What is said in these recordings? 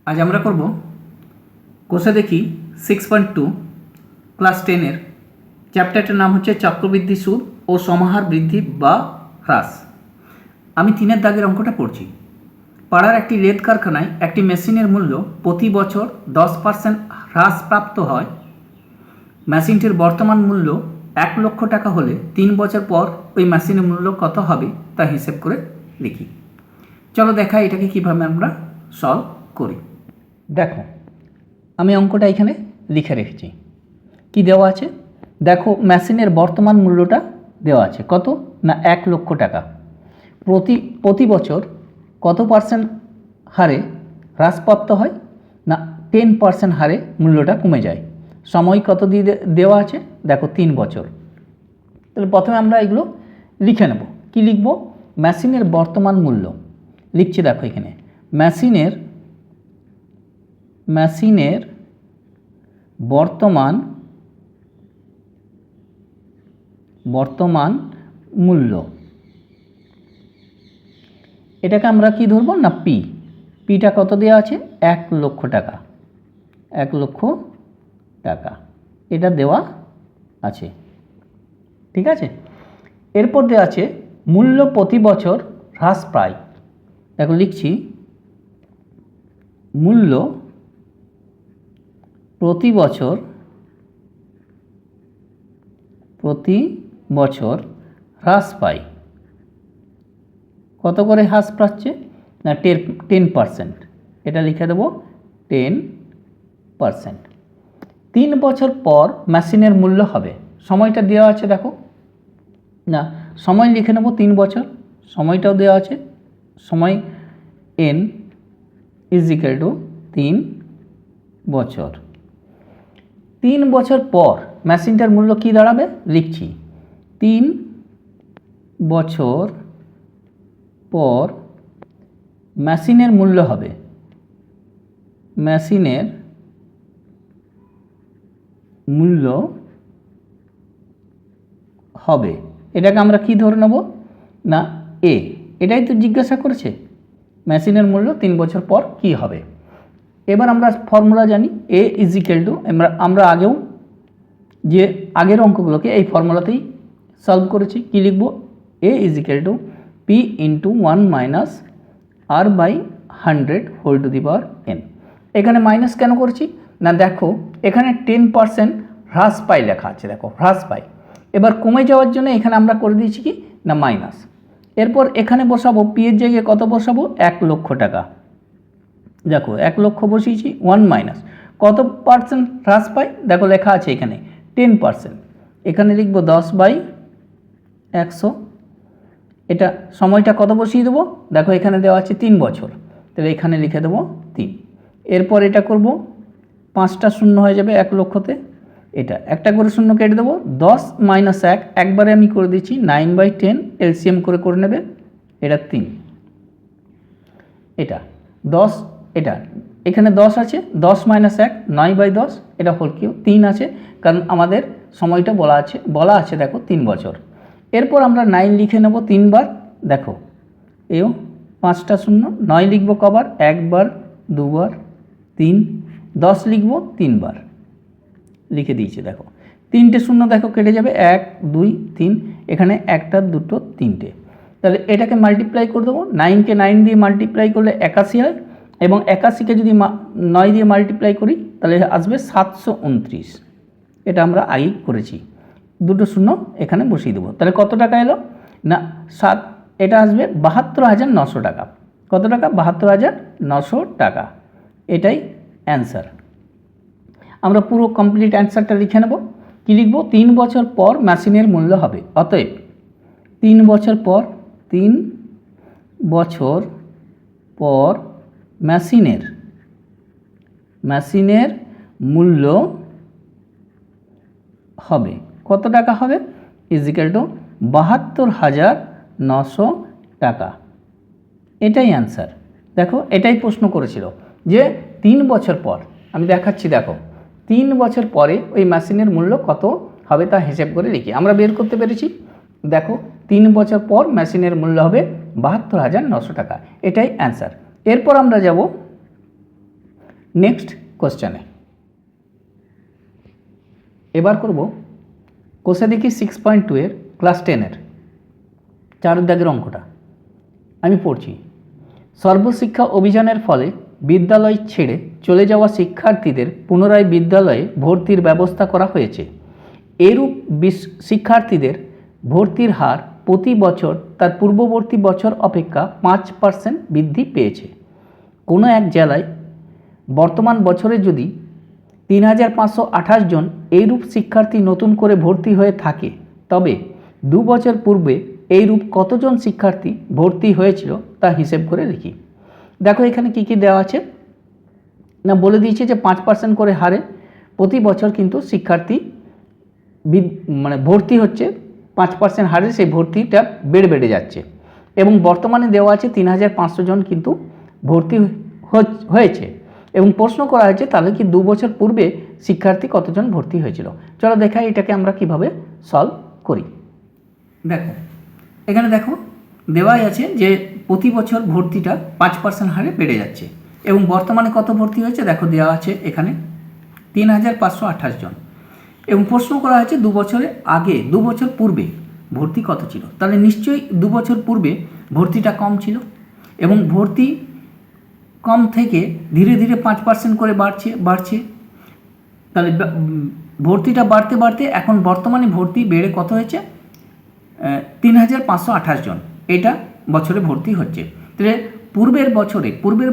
আজ আমরা করব কোষে দেখি 6.2 ক্লাস 10-এর চ্যাপ্টারটার নাম হচ্ছে চক্রবৃদ্ধি সুদ ও সমাহার বৃদ্ধি বা হ্রাস। আমি 3-এর দাগের অঙ্কটা পড়ছি। পাড়ার একটি লেদ কারখানায় একটি মেশিনের মূল্য প্রতি বছর 10% হ্রাসপ্রাপ্ত হয়। মেশিনটির বর্তমান মূল্য 1 লক্ষ টাকা হলে 3 বছর পর ওই মেশিনের মূল্য কত হবে তা হিসেব করে লিখি। চলো দেখা এটাকে কীভাবে আমরা সলভ করি। দেখো আমি অঙ্কটা এখানে লিখে রেখেছি। কি দেওয়া আছে দেখো, মেশিনের বর্তমান মূল্যটা দেওয়া আছে কত না 1 লক্ষ টাকা। প্রতি বছর কত পার্সেন্ট হারে হ্রাসপ্রাপ্ত হয় না 10% হারে মূল্যটা কমে যায়। সময় কত দিয়ে দেওয়া আছে দেখো 3 বছর। তাহলে প্রথমে আমরা এগুলো লিখে নেব। কি লিখব? মেশিনের বর্তমান মূল্য লিখছি। দেখো এখানে মেশিনের বর্তমান মূল্য, এটাকে আমরা কি ধরবো না পিটা কত দেওয়া আছে 1 লক্ষ টাকা। 1 লক্ষ টাকা এটা দেওয়া আছে, ঠিক আছে। এরপর দেওয়া আছে মূল্য প্রতি বছর হ্রাস পায়। দেখো লিখছি মূল্য প্রতি বছর হ্রাস পায়। কত করে হ্রাস পাচ্ছে না 10%। এটা লিখে দেবো 10%। 3 বছর পর মেশিনের মূল্য হবে। সময়টা দেওয়া আছে দেখো না, সময় লিখে নেব 3 বছর। সময়টাও দেওয়া আছে, সময় n = 3 বছর। 3 বছর পর মেশিনটার মূল্য কি দাঁড়াবে লিখছি 3 বছর পর মেশিনের মূল্য হবে, এটাকে আমরা কি ধরে নেব না এ। এটাই তো জিজ্ঞাসা করেছে মেশিনের মূল্য 3 বছর পর কি হবে। এবার আমরা ফর্মুলা জানি A = আমরা আগেও যে আগের অঙ্কগুলোকে এই ফর্মুলাতেই সলভ করেছি। কি লিখব? A = P × 1 - R/100 এখানে মাইনাস কেন করছি না দেখো এখানে 10% হ্রাস পায় লেখা আছে। দেখো হ্রাস পায়, এবার কমে যাওয়ার জন্য এখানে আমরা করে দিয়েছি কি না মাইনাস। এরপর এখানে বসাবো পি এর জায়গায় কত বসাবো 1 লক্ষ টাকা। দেখো 1 লক্ষ বসিয়েছি 1 - কত পার্সেন্ট হ্রাস পায় দেখো লেখা আছে এখানে 10%। এখানে লিখব 10/100। এটা সময়টা কত বসিয়ে দেবো দেখো এখানে দেওয়া আছে 3 বছর, তাহলে এখানে লিখে দেবো 3। এরপর এটা করব 5টা শূন্য হয়ে যাবে 1 লক্ষতে। এটা একটা করে শূন্য কেটে দেবো। 10 - 1 একবারে আমি করে দিচ্ছি 9/10 এলসিএম করে নেবে। এটা 3, এটা 10, এটা এখানে 10 আছে 10 - 1 9/10, এটা হোল কিউব 3 আছে কারণ আমাদের সময়টা বলা আছে দেখো 3 বছর। এরপর আমরা 9 লিখে নেব 3 বার। দেখো এও 5টা শূন্য, 9 লিখব কবার 1 বার 2 বার 3, 10 লিখব 3 বার লিখে দিয়েছি। দেখো 3টে শূন্য দেখো কেটে যাবে 1 2 3, এখানে 1টা 2টো 3টে। তাহলে এটাকে মাল্টিপ্লাই করে দেবো। 9কে 9 দিয়ে মাল্টিপ্লাই করলে 81 হয় এবং 81কে যদি 9 দিয়ে মাল্টিপ্লাই করি তাহলে আসবে 729। এটা আমরা আগেই করেছি। 2টো শূন্য এখানে বসিয়ে দেবো। তাহলে কত টাকা এলো না এটা আসবে 72,900 টাকা। কত টাকা 72,900 টাকা। এটাই অ্যান্সার। আমরা পুরো কমপ্লিট অ্যান্সারটা লিখে নেব। কি লিখব? 3 বছর পর মেশিনের মূল্য হবে। অতএব 3 বছর পর মেশিনের মূল্য হবে কত টাকা হবে = 72,900 টাকা। এটাই অ্যান্সার। দেখো এটাই প্রশ্ন করেছিল যে 3 বছর পর, আমি দেখাচ্ছি দেখো 3 বছর পরে ওই মেশিনের মূল্য কত হবে তা হিসেব করে লিখি। আমরা বের করতে পেরেছি। দেখো 3 বছর পর মেশিনের মূল্য হবে 72,900 টাকা। এটাই অ্যান্সার। এরপর আমরা যাব নেক্সট কোশ্চেনে এবার করব কোষে দেখি 6.2 এর ক্লাস 10-এর 4 দাগের অঙ্কটা আমি পড়ছি। সর্বশিক্ষা অভিযানের ফলে বিদ্যালয় ছেড়ে চলে যাওয়া শিক্ষার্থীদের পুনরায় বিদ্যালয়ে ভর্তির ব্যবস্থা করা হয়েছে। এরূপ শিক্ষার্থীদের ভর্তির হার প্রতি বছর তার পূর্ববর্তী বছর অপেক্ষা 5% বৃদ্ধি পেয়েছে। কোনো এক জেলায় বর্তমান বছরে যদি 3,528 জন এইরূপ শিক্ষার্থী নতুন করে ভর্তি হয়ে থাকে, তবে 2 বছর পূর্বে এইরূপ কতজন শিক্ষার্থী ভর্তি হয়েছিল তা হিসেব করে লিখি। দেখো এখানে কি কি দেওয়া আছে না, বলে দিয়েছে যে 5% করে হারে প্রতি বছর কিন্তু শিক্ষার্থী ভর্তি হচ্ছে, 5% হারে সেই ভর্তিটা বেড়ে যাচ্ছে এবং বর্তমানে দেওয়া আছে 3,500 জন কিন্তু ভর্তি হয়েছে এবং প্রশ্ন করা হয়েছে তাহলে কি 2 বছর পূর্বে শিক্ষার্থী কতজন ভর্তি হয়েছিল। চলো দেখা এটাকে আমরা কিভাবে সলভ করি। দেখো এখানে দেখো দেওয়াই আছে যে প্রতি বছর ভর্তিটা 5% হারে বেড়ে যাচ্ছে এবং বর্তমানে কত ভর্তি হয়েছে দেখো দেওয়া আছে এখানে 3,528 জন এবং প্রশ্ন করা হয়েছে 2 বছরের আগে 2 বছর পূর্বে ভর্তি কত ছিল, তাহলে নিশ্চয়ই 2 বছর পূর্বে ভর্তিটা কম ছিল এবং ভর্তি কম থেকে ধীরে ধীরে 5% করে বাড়ছে তাহলে ভর্তিটা বাড়তে বাড়তে এখন বর্তমানে ভর্তি বেড়ে কত হয়েছে 3,528 জন এটা বছরে ভর্তি হচ্ছে। তাহলে পূর্বের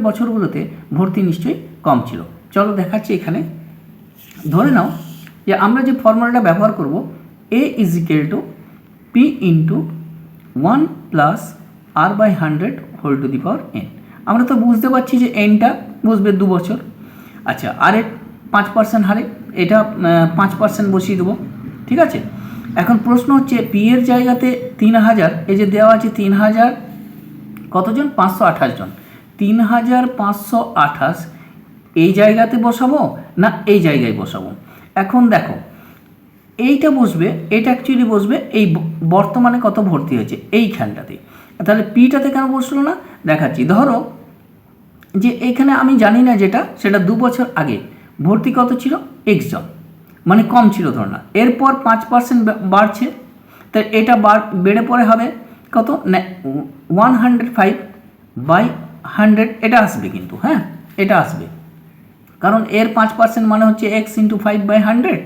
বছরগুলোতে ভর্তি নিশ্চয়ই কম ছিল। চলো দেখাচ্ছি এখানে। ধরে নাও যে আমরা যে ফর্মুলাটা ব্যবহার করব a = p × 1 + r/100 n। আমরা তো বুঝতে পারছি যে nটা বসবে 2 বছর। আচ্ছা আর 5% হারে এটা 5% বসিয়ে দেবো, ঠিক আছে। এখন প্রশ্ন হচ্ছে p এর জায়গাতে 3,000 এই যে দেওয়া আছে 3,000 কতজন 528 জন, 3,528 এই জায়গাতে বসাবো না এই জায়গায় বসাবো। এখন দেখো এইটা বসবে, এটা অ্যাকচুয়ালি বসবে এই বর্তমানে কত ভর্তি হয়েছে এইখানটাতে, তাহলে পিটাতে কেন বসলো না দেখাচ্ছি। ধরো যে এখানে আমি জানি না যেটা সেটা 2 বছর আগে ভর্তি কত ছিল x জন, মানে কম ছিল ধর না, এরপর 5% বাড়ছে, তাই এটা বেড়ে পরে হবে কত না 105/100 এটা আসবে কিন্তু, হ্যাঁ এটা আসবে কারণ এর 5% মানে হচ্ছে x × 5/100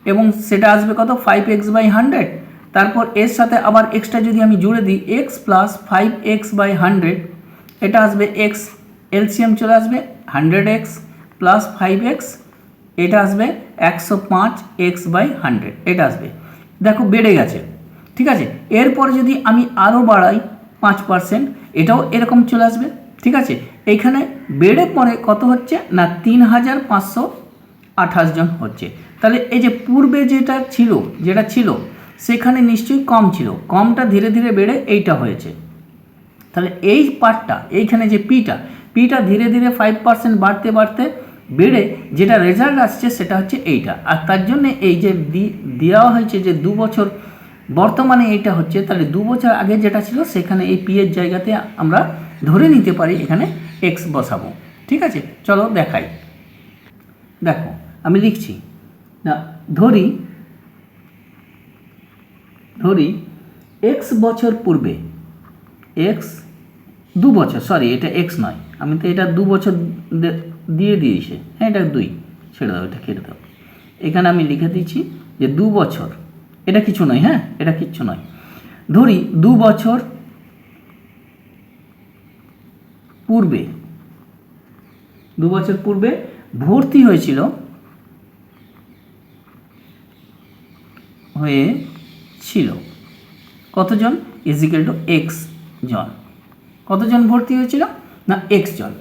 এবং সেটা আসবে কত 5x/100। তারপর এর সাথে আবার এক্সটা যদি আমি জুড়ে দিই x + 5x/100 এটা আসবে x, এলসিএম চলে আসবে 100x + 5x এটা আসবে 105x/100 এটা আসবে। দেখো বেড়ে গেছে, ঠিক আছে। এরপর যদি আমি আরও বাড়াই 5% এটাও এরকম চলে আসবে, ঠিক আছে। এইখানে বেড়ে পরে কত হচ্ছে না 3,528 জন হচ্ছে। তাহলে এই যে পূর্বে যেটা ছিল সেখানে নিশ্চয়ই কম ছিল, কমটা ধীরে ধীরে বেড়ে এইটা হয়েছে। তাহলে এই পার্টটা এইখানে যে পিটা ধীরে ধীরে 5% বাড়তে বাড়তে বেড়ে যেটা রেজাল্ট আসছে সেটা হচ্ছে এইটা। আর তার জন্য এই যে দেওয়া হয়েছে যে 2 বছর বর্তমানে এইটা হচ্ছে, তাহলে 2 বছর আগে যেটা ছিল সেখানে এই পি এর জায়গাতে আমরা ধরে নিতে পারি এখানে এক্স বসাবো, ঠিক আছে। চলো দেখাই। দেখো আমি লিখছি না, ধরি এক্স বছর পূর্বে, এক্স 2 বছর, সরি এটা এক্স নয়, আমি তো এটা 2 বছর দিয়ে দিয়েছে, হ্যাঁ এটা 2 ছেড়ে দাও, এটা কেটে দাও। এখানে আমি লিখে দিচ্ছি যে 2 বছর, এটা কিছু নয়, হ্যাঁ এটা কিচ্ছু নয়। ধরি 2 বছর পূর্বে ভর্তি হয়েছিল কতজন = x জন, কতজন ভর্তি হয়েছিল না x জন।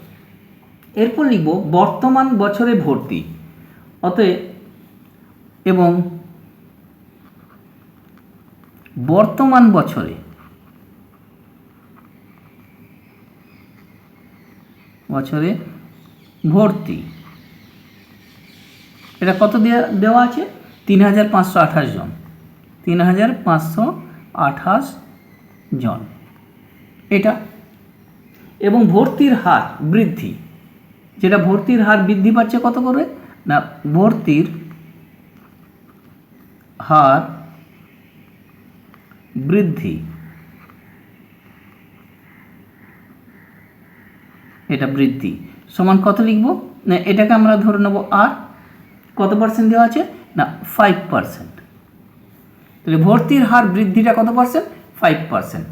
এরপর লিখব বর্তমান বছরে ভর্তি, অতএব এবং বর্তমান বছরে ভর্তি এটা কত দেওয়া আছে 3,528 জন, 3,528 জন এটা, এবং ভর্তির হার বৃদ্ধি যেটা ভর্তির হার বৃদ্ধি পাচ্ছে কত করে না ভর্তির হার বৃদ্ধি, এটা বৃদ্ধি সমান কত লিখব না এটাকে আমরা ধরে নেব আর কত পার্সেন্ট দেওয়া আছে না 5%। তাহলে ভর্তির হার বৃদ্ধিটা কত পার্সেন্ট 5%।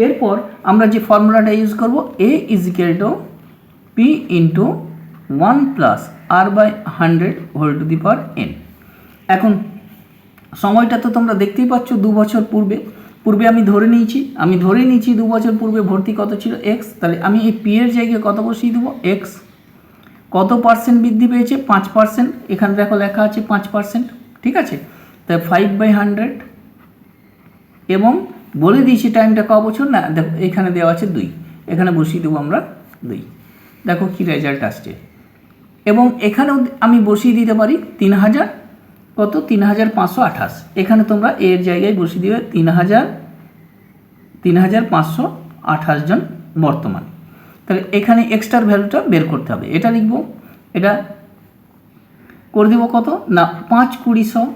এরপর আমরা যে ফর্মুলাটা ইউজ করব a = p × 1 + r/100 whole to the power n। এখন সময়টা তো তোমরা দেখতেই পাচ্ছ 2 বছর পূর্বে আমি ধরে নিয়েছি 2 বছর পূর্বে ভর্তি কত ছিল x। তাহলে আমি এই p এর জায়গায় কত বসিয়ে দেবো x। কত পার্সেন্ট বৃদ্ধি পেয়েছে 5%, এখানে দেখো লেখা আছে 5%, ঠিক আছে। তাই 5/100 এবং বলে দিয়েছি টাইমটা ক বছর না দেখো এখানে দেওয়া আছে 2, এখানে বসিয়ে দেবো আমরা 2। দেখো কি রেজাল্ট আসছে। এবং এখানেও আমি বসিয়ে দিতে পারি 3000 কত 3528, এখানে তোমরা এর জায়গায় বসিয়ে দিবে 3528 জন বর্তমান। তাহলে এখানে এক্সট্রার ভ্যালুটা বের করতে হবে, এটা লিখব, এটা করে দেবো কত না 5-20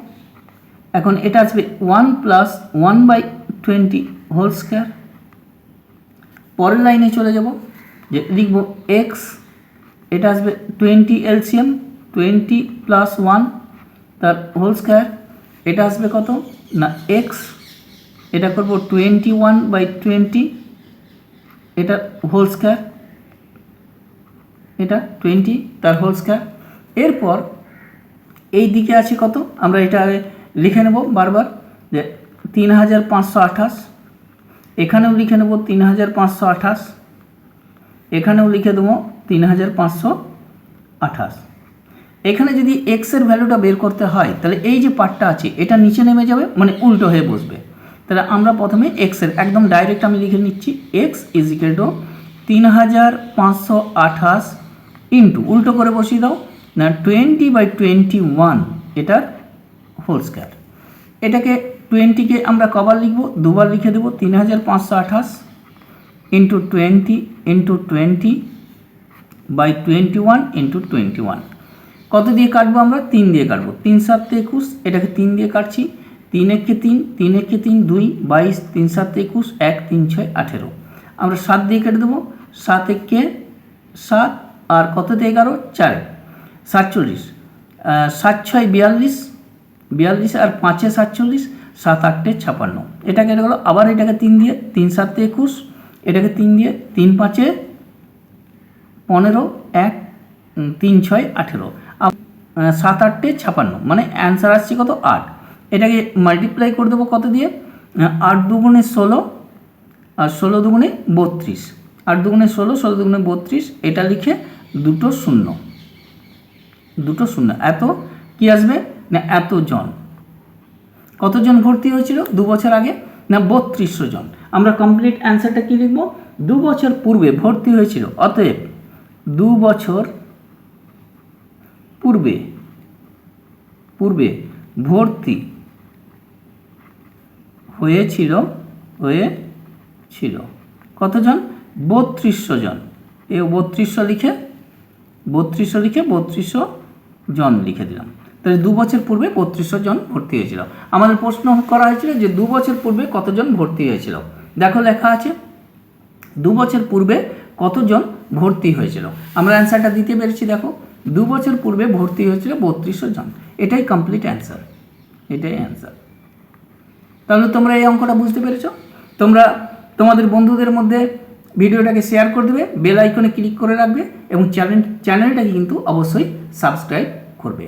এখন এটা আসবে 1 + 1/20 হোল স্কয়ার। পরের লাইনে চলে যাব, যে লিখব x, এটা আসবে 20 এলসিএম 20 + 1 তার হোল স্কয়ার। এটা আসবে কত না x, এটা করব 21/20 এটা হোল স্কয়ার, এটা 20 তার হোল স্কয়ার। এরপর এই দিকে আছে কত আমরা এটা লিখে নেব বারবার, যে 3528, এখানেও লিখে নেব 3528, এখানেও লিখে দেবো 3528। এখানে যদি x এর ভ্যালুটা বের করতে হয় তাহলে এই যে পার্টটা আছে এটা নিচে নেমে যাবে, মানে উল্টো হয়ে বসবে। তাহলে আমরা প্রথমে x এর একদম ডাইরেক্ট আমি লিখে নিচ্ছি x = 3528 ইন্টু উল্টো করে বসিয়ে দাও না 20/21 এটার হোল স্কয়ার। এটাকে 20কে আমরা কবার লিখব দুবার লিখে দেবো 3528 ইন্টু 20 ইন্টু 20/21 ইন্টু 21। কত দিয়ে কাটবো আমরা 3 দিয়ে কাটবো, 3 × 7 = 21, এটাকে 3 দিয়ে কাটছি, 3 × 1 = 3, 3 × 1 = 3 2 22, 3 × 7 = 21, 1 3 6 18। আমরা 7 দিয়ে কেটে দেবো, 7 × 1 = 7 আর কত দিয়ে 11 4 47, 7 × 6 = 42, 42 আর 5 × 47, 7 8 × 56। এটা কেটে গেলো, আবার এটাকে 3 দিয়ে, 3 × 7 = 21, এটাকে 3 দিয়ে, 3 5 = 15, 1 3 6 = 18, 7 8 × 56, মানে অ্যান্সার আসছে কত 8। এটাকে মাল্টিপ্লাই করে দেবো কত দিয়ে 8 2 × 16 আর 16 2 × 32, 8 2 × 16 16 2 × 32, এটা লিখে দুটো শূন্য এত কি আসবে না এত জন। কতজন ভর্তি হয়েছিল 2 বছর আগে না 3200 জন। আমরা কমপ্লিট অ্যান্সারটা কি লিখব 2 বছর পূর্বে ভর্তি হয়েছিল, অতএব 2 বছর পূর্বে ভর্তি হয়েছিল কতজন 3200 জন। এই 3200 লিখে 3200 জন লিখে দিলাম। তাহলে 2 বছর পূর্বে 3200 জন ভর্তি হয়েছিল। আমাদের প্রশ্ন করা হয়েছিল যে 2 বছর পূর্বে কতজন ভর্তি হয়েছিল। দেখো লেখা আছে 2 বছর পূর্বে কতজন ভর্তি হয়েছিল। আমরা অ্যান্সারটা দিতে পেরেছি, দেখো 2 বছর পূর্বে ভর্তি হয়েছিল 3200 জন। এটাই কমপ্লিট অ্যান্সার, এটাই অ্যান্সার। তাহলে তোমরা এই অঙ্কটা বুঝতে পেরেছো। তোমরা তোমাদের বন্ধুদের মধ্যে ভিডিওটাকে শেয়ার করে দেবে, বেল আইকনে ক্লিক করে রাখবে এবং চ্যানেলটাকে কিন্তু অবশ্যই সাবস্ক্রাইব করবে।